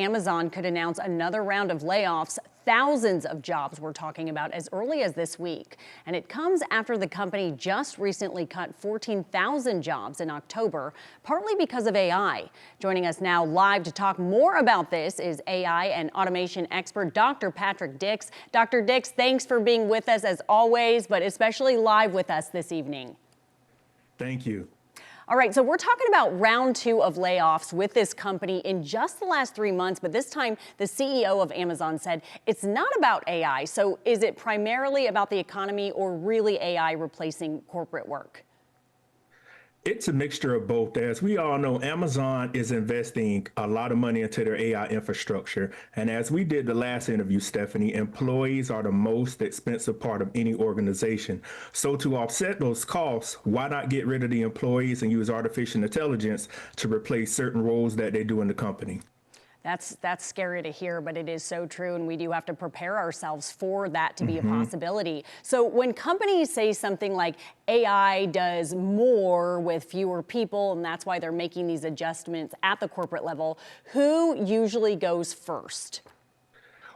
Amazon could announce another round of layoffs. Thousands of jobs we're talking about as early as this week. And it comes after the company just recently cut 14,000 jobs in October, partly because of AI. Joining us now live to talk more about this is AI and automation expert Dr. Patrick Dix. Dr. Dix, thanks for being with us as always, but especially live with us this evening. Thank you. All right, so we're talking about round two of layoffs with this company in just the last 3 months, but this time the CEO of Amazon said it's not about AI. So is it primarily about the economy or really AI replacing corporate work? It's a mixture of both. As we all know, Amazon is investing a lot of money into their AI infrastructure. And as we did the last interview, Stephanie, employees are the most expensive part of any organization. So to offset those costs, why not get rid of the employees and use artificial intelligence to replace certain roles that they do in the company? That's scary to hear, but it is so true, and we do have to prepare ourselves for that to be a possibility. So when companies say something like AI does more with fewer people, and that's why they're making these adjustments at the corporate level, who usually goes first?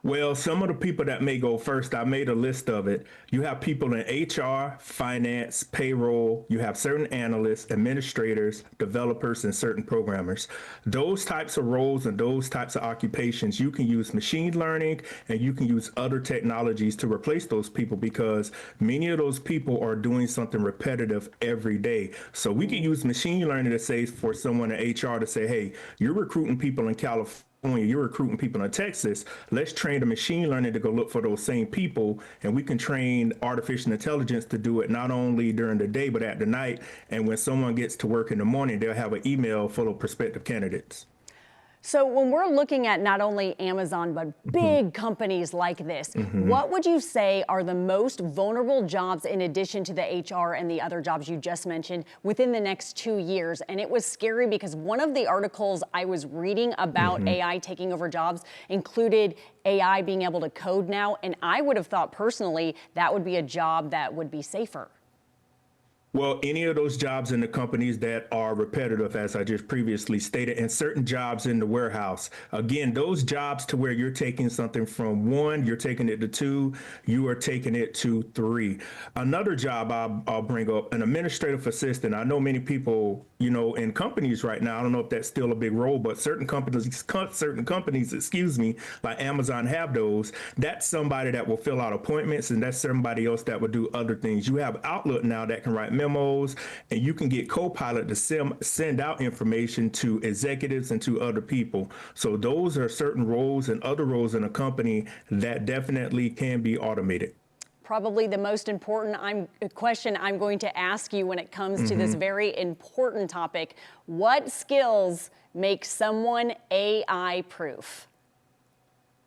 Well, some of the people that may go first, I made a list of it. You have people in HR, finance, payroll, you have certain analysts, administrators, developers, and certain programmers. Those types of roles and those types of occupations, you can use machine learning and you can use other technologies to replace those people because many of those people are doing something repetitive every day. So we can use machine learning to say for someone in HR to say, hey, you're recruiting people in California, you're recruiting people in Texas, let's train the machine learning to go look for those same people. And we can train artificial intelligence to do it not only during the day, but at the night. And when someone gets to work in the morning, they'll have an email full of prospective candidates. So when we're looking at not only Amazon, but big companies like this, what would you say are the most vulnerable jobs in addition to the HR and the other jobs you just mentioned within the next 2 years? And it was scary because one of the articles I was reading about AI taking over jobs included AI being able to code now. And I would have thought personally that would be a job that would be safer. Well, any of those jobs in the companies that are repetitive, as I just previously stated, and certain jobs in the warehouse. Again, those jobs to where you're taking something from one, you're taking it to two, you are taking it to three. Another job I'll bring up, an administrative assistant. I know many people, in companies right now, I don't know if that's still a big role, but certain companies, excuse me, like Amazon have those. That's somebody that will fill out appointments, and that's somebody else that will do other things. You have Outlook now that can write memos, and you can get Copilot to send out information to executives and to other people. So those are certain roles and other roles in a company that definitely can be automated. Probably the most important question I'm going to ask you when it comes to this very important topic. What skills make someone AI proof?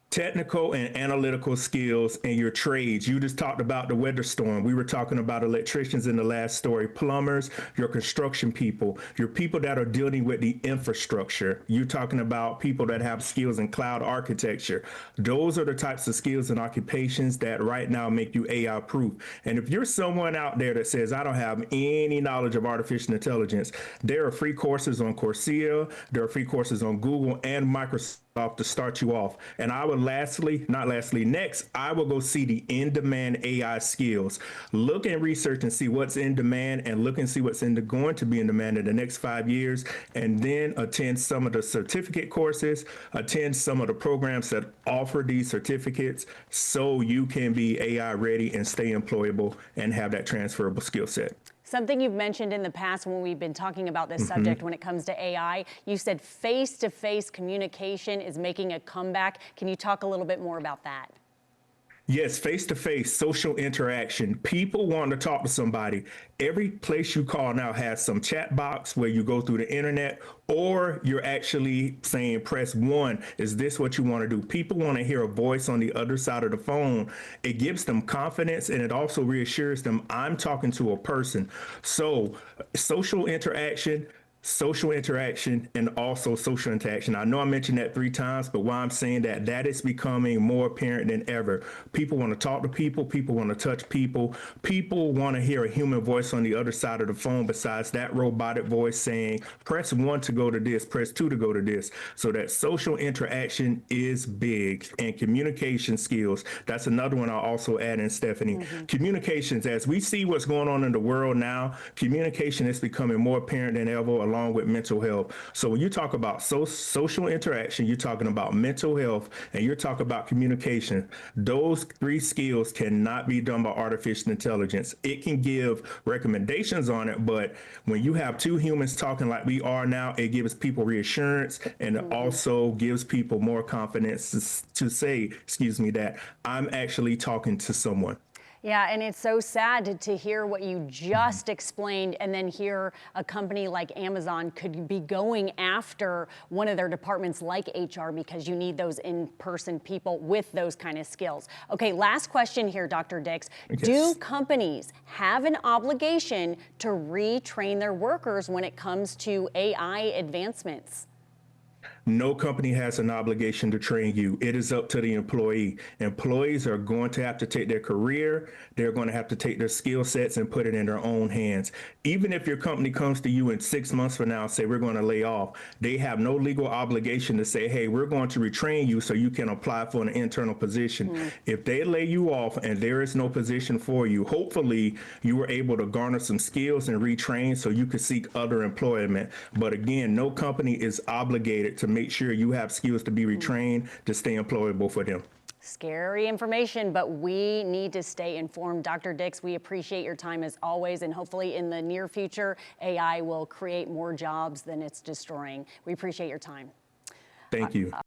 Technical and analytical skills in your trades. You just talked about the weather storm. We were talking about electricians in the last story, plumbers, your construction people, your people that are dealing with the infrastructure. You're talking about people that have skills in cloud architecture. Those are the types of skills and occupations that right now make you AI proof. And if you're someone out there that says, I don't have any knowledge of artificial intelligence, there are free courses on Coursera, there are free courses on Google and Microsoft to start you off. And I would next, I will go see the in-demand AI skills. Look and research and see what's in demand and look and see what's going to be in demand in the next 5 years. And then attend some of the certificate courses, attend some of the programs that offer these certificates so you can be AI ready and stay employable and have that transferable skill set. Something you've mentioned in the past when we've been talking about this subject when it comes to AI, you said face-to-face communication is making a comeback. Can you talk a little bit more about that? Yes, face-to-face social interaction. People want to talk to somebody. Every place you call now has some chat box where you go through the internet, or you're actually saying, press one. Is this what you want to do? People want to hear a voice on the other side of the phone. It gives them confidence and it also reassures them I'm talking to a person. So social interaction, social interaction, and also social interaction. I know I mentioned that 3 times, but why I'm saying that, that is becoming more apparent than ever. People want to talk to people. People want to touch people. People want to hear a human voice on the other side of the phone besides that robotic voice saying, press 1 to go to this, press 2 to go to this. So that social interaction is big. And communication skills, that's another one I'll also add in, Stephanie. Communications, as we see what's going on in the world now, communication is becoming more apparent than ever, along with mental health. So when you talk about social interaction, you're talking about mental health, and you're talking about communication. Those 3 skills cannot be done by artificial intelligence. It can give recommendations on it, but when you have 2 humans talking like we are now, it gives people reassurance, and it also gives people more confidence to say, excuse me, that I'm actually talking to someone. Yeah, and it's so sad to hear what you just explained and then hear a company like Amazon could be going after one of their departments like HR because you need those in-person people with those kind of skills. Okay, last question here, Dr. Dix. Yes. Do companies have an obligation to retrain their workers when it comes to AI advancements? No company has an obligation to train you. It is up to the employee. Employees are going to have to take their career, they're going to have to take their skill sets and put it in their own hands. Even if your company comes to you in 6 months from now and say, we're going to lay off, they have no legal obligation to say, hey, we're going to retrain you so you can apply for an internal position. If they lay you off and there is no position for you, hopefully you were able to garner some skills and retrain so you could seek other employment. But again, no company is obligated to make sure you have skills to be retrained to stay employable for them. Scary information, but we need to stay informed. Dr. Dix, we appreciate your time as always, and hopefully in the near future, AI will create more jobs than it's destroying. We appreciate your time. Thank you.